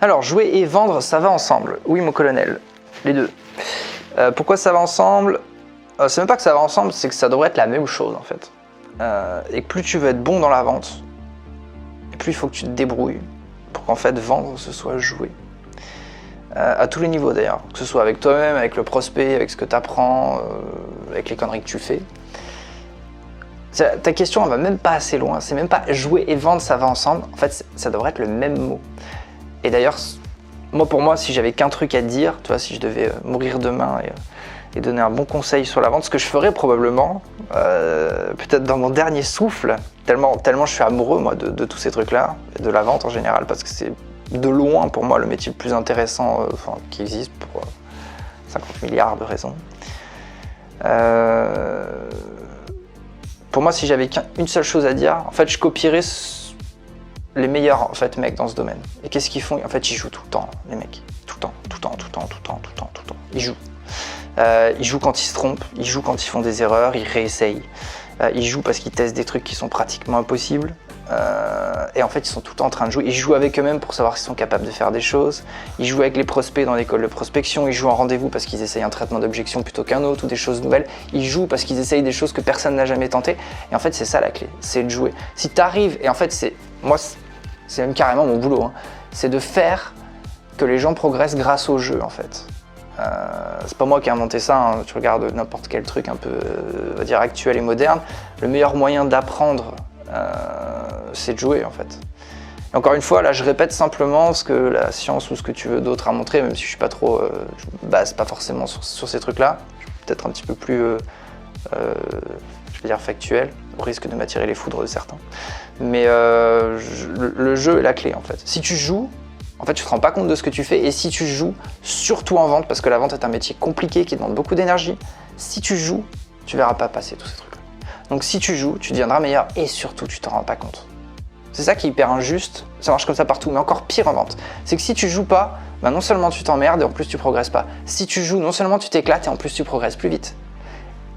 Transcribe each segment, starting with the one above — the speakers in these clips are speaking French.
Alors, jouer et vendre, ça va ensemble. Oui, mon colonel, les deux. Pourquoi ça va ensemble? C'est même pas que ça va ensemble, c'est que ça devrait être la même chose, en fait. Et plus tu veux être bon dans la vente, et plus il faut que tu te débrouilles pour qu'en fait, vendre, ce soit jouer. À tous les niveaux, d'ailleurs. Que ce soit avec toi-même, avec le prospect, avec ce que tu apprends, avec les conneries que tu fais. Ta question, elle va même pas assez loin. C'est même pas jouer et vendre, ça va ensemble. En fait, ça devrait être le même mot. Et d'ailleurs, pour moi, si j'avais qu'un truc à te dire, tu vois, si je devais mourir demain et donner un bon conseil sur la vente, ce que je ferais probablement, peut-être dans mon dernier souffle, tellement je suis amoureux moi de tous ces trucs-là, de la vente en général, parce que c'est de loin pour moi le métier le plus intéressant qui existe pour 50 milliards de raisons. Pour moi, si j'avais qu'une seule chose à dire, en fait, je copierais les meilleurs mecs dans ce domaine. Et qu'est-ce qu'ils font? En fait, ils jouent tout le temps, les mecs. Tout le temps. Ils jouent. Ils jouent quand ils se trompent, ils jouent quand ils font des erreurs, ils réessayent. Ils jouent parce qu'ils testent des trucs qui sont pratiquement impossibles. Et en fait, ils sont tout le temps en train de jouer. Ils jouent avec eux-mêmes pour savoir s'ils sont capables de faire des choses. Ils jouent avec les prospects dans l'école de prospection. Ils jouent en rendez-vous parce qu'ils essayent un traitement d'objection plutôt qu'un autre ou des choses nouvelles. Ils jouent parce qu'ils essayent des choses que personne n'a jamais tentées. Et en fait, c'est ça la clé, c'est de jouer. Si tu arrives, et en fait, c'est même carrément mon boulot, c'est de faire que les gens progressent grâce au jeu, en fait. C'est pas moi qui ai inventé ça, tu regardes n'importe quel truc un peu, on va dire, actuel et moderne. Le meilleur moyen d'apprendre, c'est de jouer, en fait. Et encore une fois, là, je répète simplement ce que la science ou ce que tu veux d'autre a montré, même si je suis pas trop, je me base pas forcément sur ces trucs-là. Je suis peut-être un petit peu plus, je vais dire, factuel, au risque de m'attirer les foudres de certains. Mais le jeu est la clé, en fait. Si tu joues, en fait, tu te rends pas compte de ce que tu fais, et si tu joues, surtout en vente, parce que la vente est un métier compliqué qui demande beaucoup d'énergie, si tu joues, tu verras pas passer tous ces trucs-là. Donc si tu joues, tu deviendras meilleur, et surtout, tu t'en rends pas compte. C'est ça qui est hyper injuste, ça marche comme ça partout, mais encore pire en vente. C'est que si tu joues pas, non seulement tu t'emmerdes, et en plus tu progresses pas. Si tu joues, non seulement tu t'éclates, et en plus tu progresses plus vite.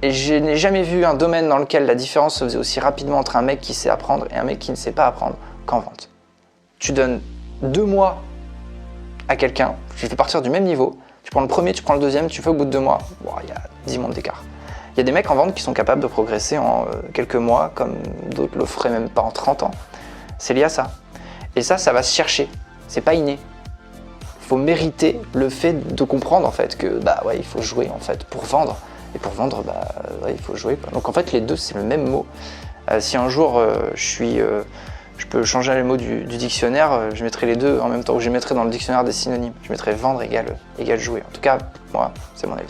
Et je n'ai jamais vu un domaine dans lequel la différence se faisait aussi rapidement entre un mec qui sait apprendre et un mec qui ne sait pas apprendre qu'en vente. Tu donnes 2 mois à quelqu'un, tu le fais partir du même niveau, tu prends le premier, tu prends le deuxième, tu fais au bout de 2 mois, il y a 10 mondes d'écart. Il y a des mecs en vente qui sont capables de progresser en quelques mois, comme d'autres le feraient même pas en 30 ans. C'est lié à ça. Et ça va se chercher, c'est pas inné. Il faut mériter le fait de comprendre en fait que il faut jouer en fait pour vendre. Et pour vendre, il faut jouer, quoi. Donc en fait, les deux, c'est le même mot. Si un jour, je peux changer les mots du dictionnaire, je mettrai les deux en même temps, ou je mettrai dans le dictionnaire des synonymes. Je mettrai vendre égale jouer. En tout cas, moi, c'est mon avis.